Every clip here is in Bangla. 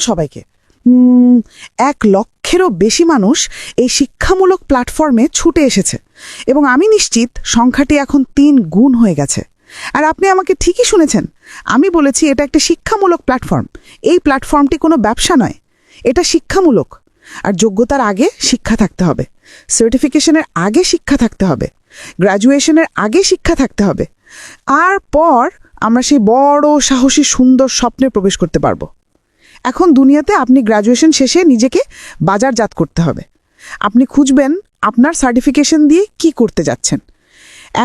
সবাইকে। 1,00,000-এরও বেশি মানুষ এই শিক্ষামূলক প্ল্যাটফর্মে ছুটে এসেছে এবং আমি নিশ্চিত সংখ্যাটি এখন 3 গুণ হয়ে গেছে। আর আপনি আমাকে ঠিকই শুনেছেন, আমি বলেছি এটা একটা শিক্ষামূলক প্ল্যাটফর্ম। এই প্ল্যাটফর্মটি কোনো ব্যবসা নয়, এটা শিক্ষামূলক। আর যোগ্যতার আগে শিক্ষা থাকতে হবে, সার্টিফিকেশনের আগে শিক্ষা থাকতে হবে, গ্র্যাজুয়েশনের আগে শিক্ষা থাকতে হবে, আর পর আমরা সেই বড় সাহসী সুন্দর স্বপ্নে প্রবেশ করতে পারবো। এখন দুনিয়াতে আপনি গ্র্যাজুয়েশন শেষে নিজেকে বাজারজাত করতে হবে। আপনি খুঁজবেন আপনার সার্টিফিকেশন দিয়ে কি করতে যাচ্ছেন।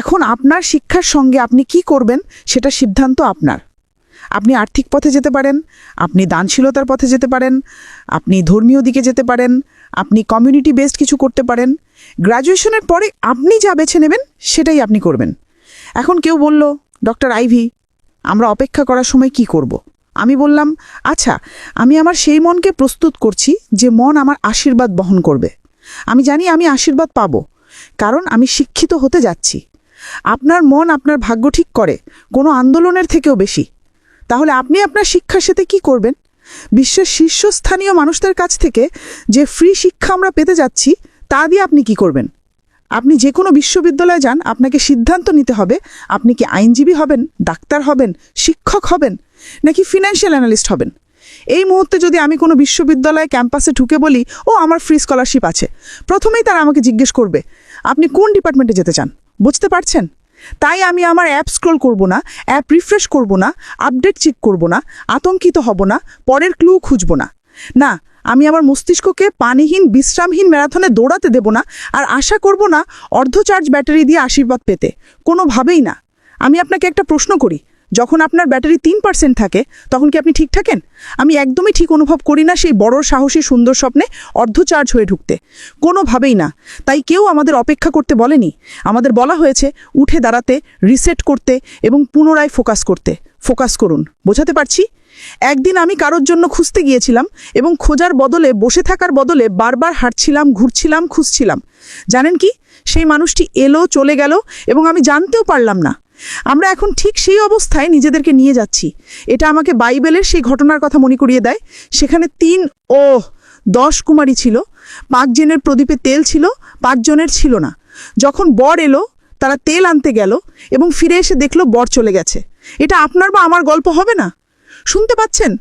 এখন আপনার শিক্ষার সঙ্গে আপনি কি করবেন সেটা সিদ্ধান্ত আপনার। আপনি আর্থিক পথে যেতে পারেন, আপনি দানশীলতার পথে যেতে পারেন, আপনি ধর্মীয় দিকে যেতে পারেন, আপনি কমিউনিটি বেসড কিছু করতে পারেন। গ্র্যাজুয়েশনের পরে আপনি যা বেছে নেবেন সেটাই আপনি করবেন। এখন কেউ বলল, ডক্টর আইভি, আমরা অপেক্ষা করার সময় কি করব? আমি বললাম, আচ্ছা, আমি আমার সেই মনকে প্রস্তুত করছি যে মন আমার আশীর্বাদ বহন করবে। আমি জানি আমি আশীর্বাদ পাব, কারণ আমি শিক্ষিত হতে যাচ্ছি। আপনার মন আপনার ভাগ্য ঠিক করে, কোনো আন্দোলনের থেকেও বেশি। তাহলে আপনি আপনার শিক্ষার সাথে কি করবেন? বিশ্বের শীর্ষস্থানীয় মানুষদের কাছ থেকে যে ফ্রি শিক্ষা আমরা পেতে যাচ্ছি তা দিয়ে আপনি কি করবেন? আপনি যে কোনো বিশ্ববিদ্যালয়ে যান, আপনাকে সিদ্ধান্ত নিতে হবে আপনি কি আইনজীবী হবেন, ডাক্তার হবেন, শিক্ষক হবেন, নাকি ফিনান্সিয়াল অ্যানালিস্ট হবেন। এই মুহূর্তে যদি আমি কোনো বিশ্ববিদ্যালয়ে ক্যাম্পাসে ঢুকে বলি, ও আমার ফ্রি স্কলারশিপ আছে, প্রথমেই তারা আমাকে জিজ্ঞেস করবে, আপনি কোন ডিপার্টমেন্টে যেতে চান? বুঝতে পারছেন? তাই আমি আমার অ্যাপ স্ক্রল করব না, অ্যাপ রিফ্রেশ করব না, আপডেট চেক করব না, আতঙ্কিত হব না, পরের ক্লু খুঁজব না। না, আমি আমার মস্তিষ্ককে পানিহীন বিশ্রামহীন ম্যারাথনে দৌড়াতে দেব না, আর আশা করব না অর্ধচার্জ ব্যাটারি দিয়ে আশীর্বাদ পেতে। কোনোভাবেই না। আমি আপনাকে একটা প্রশ্ন করি, যখন আপনার ব্যাটারি 3% থাকে তখন কি আপনি ঠিক থাকেন? আমি একদমই ঠিক অনুভব করি না সেই বড় সাহসী সুন্দর স্বপ্নে অর্ধচার্জ হয়ে ঢুকতে, কোনোভাবেই না। তাই কেউ আমাদের অপেক্ষা করতে বলেনি, আমাদের বলা হয়েছে উঠে দাঁড়াতে, রিসেট করতে এবং পুনরায় ফোকাস করতে। ফোকাস করুন। বোঝাতে পারছি? একদিন আমি কারোর জন্য খুঁজতে গিয়েছিলাম এবং খোঁজার বদলে, বসে থাকার বদলে বারবার হাঁটছিলাম, ঘুরছিলাম, খুঁজছিলাম। জানেন কি? সেই মানুষটি এলো, চলে গেল এবং আমি জানতেও পারলাম না। আমরা এখন ঠিক সেই অবস্থায় নিজেদেরকে নিয়ে যাচ্ছি। এটা আমাকে বাইবেলের সেই ঘটনার কথা মনে করিয়ে দেয়। সেখানে 10 কুমারী ছিল, 5 জনের প্রদীপে তেল ছিল, 5 জনের ছিল না। যখন বর এলো, তারা তেল আনতে গেল এবং ফিরে এসে দেখলো বর চলে গেছে। এটা আপনার বা আমার গল্প হবে না। শুনতে পাচ্ছেন?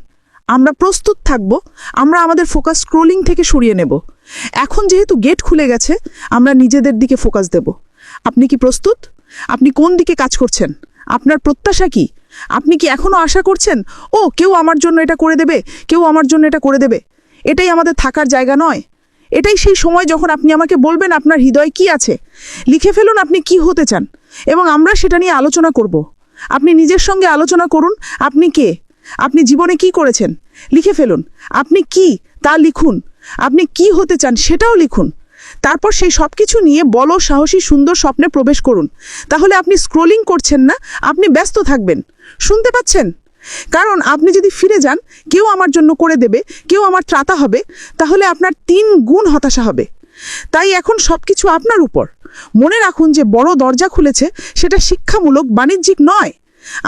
আমরা প্রস্তুত থাকব, আমরা আমাদের ফোকাস স্ক্রোলিং থেকে সরিয়ে নেব। এখন যেহেতু গেট খুলে গেছে, আমরা নিজেদের দিকে ফোকাস দেব। আপনি কি প্রস্তুত? আপনি কোন দিকে কাজ করছেন? আপনার প্রত্যাশা কি? আপনি কি এখনো আশা করছেন, ও কেউ আমার জন্য এটা করে দেবে, কেউ আমার জন্য এটা করে দেবে? এটাই আমাদের থাকার জায়গা নয়। এটাই সেই সময় যখন আপনি আমাকে বলবেন আপনার হৃদয়ে কি আছে। লিখে ফেলুন আপনি কি হতে চান এবং আমরা সেটা নিয়ে আলোচনা করব। আপনি নিজের সঙ্গে আলোচনা করুন, আপনি কে, আপনি জীবনে কি করেছেন। লিখে ফেলুন আপনি কি, তা লিখুন। আপনি কি হতে চান সেটাও লিখুন। তারপর সেই সব কিছু নিয়ে বড় সাহসী সুন্দর স্বপ্নে প্রবেশ করুন। তাহলে আপনি স্ক্রোলিং করছেন না, আপনি ব্যস্ত থাকবেন। শুনতে পাচ্ছেন? কারণ আপনি যদি ফিরে যান, কেউ আমার জন্য করে দেবে, কেউ আমার ত্রাতা হবে, তাহলে আপনার 3 গুণ হতাশা হবে। তাই এখন সব কিছু আপনার উপর। মনে রাখুন যে বড় দরজা খুলেছে, সেটা শিক্ষামূলক, বাণিজ্যিক নয়।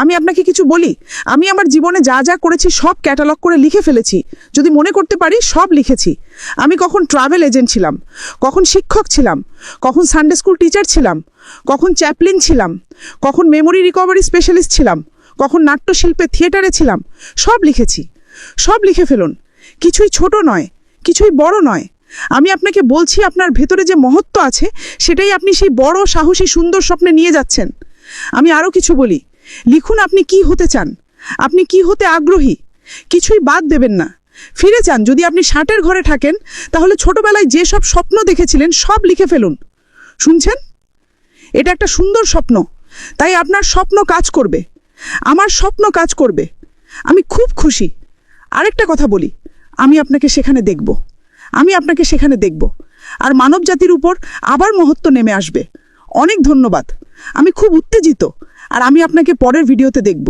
আমি আপনাকে কিছু বলি, আমি আমার জীবনে যা যা করেছি সব ক্যাটালগ করে লিখে ফেলেছি। যদি মনে করতে পারি সব লিখেছি। আমি কখন ট্রাভেল এজেন্ট ছিলাম, কখন শিক্ষক ছিলাম, কখন সানডে স্কুল টিচার ছিলাম, কখন চ্যাপলিন ছিলাম, কখন মেমোরি রিকভারি স্পেশালিস্ট ছিলাম, কখন নাট্যশিল্পে থিয়েটারে ছিলাম। সব লিখেছি। সব লিখে ফেলুন। কিছুই ছোট নয়, কিছুই বড় নয়। আমি আপনাকে বলছি, আপনার ভেতরে যে মহত্ব আছে সেটাই আপনি সেই বড় সাহসী সুন্দর স্বপ্নে নিয়ে যাচ্ছেন। আমি আরও কিছু বলি, লিখুন আপনি কি হতে চান, আপনি কি হতে আগ্রহী। কিছুই বাদ দেবেন না। ফিরে যান। যদি আপনি 60-এর ঘরে থাকেন, তাহলে ছোটবেলায় যে সব স্বপ্ন দেখেছিলেন সব লিখে ফেলুন। শুনছেন? এটা একটা সুন্দর স্বপ্ন, তাই আপনার স্বপ্ন কাজ করবে। আমার স্বপ্ন কাজ করবে। আমি খুব খুশি। আরেকটা কথা বলি, আমি আপনাকে সেখানে দেখব। আমি আপনাকে সেখানে দেখব। আর মানব জাতির উপর আবার মহত্ব নেমে আসবে। অনেক ধন্যবাদ। আমি খুব উত্তেজিত, আর আমি আপনাকে পরের ভিডিওতে দেখব।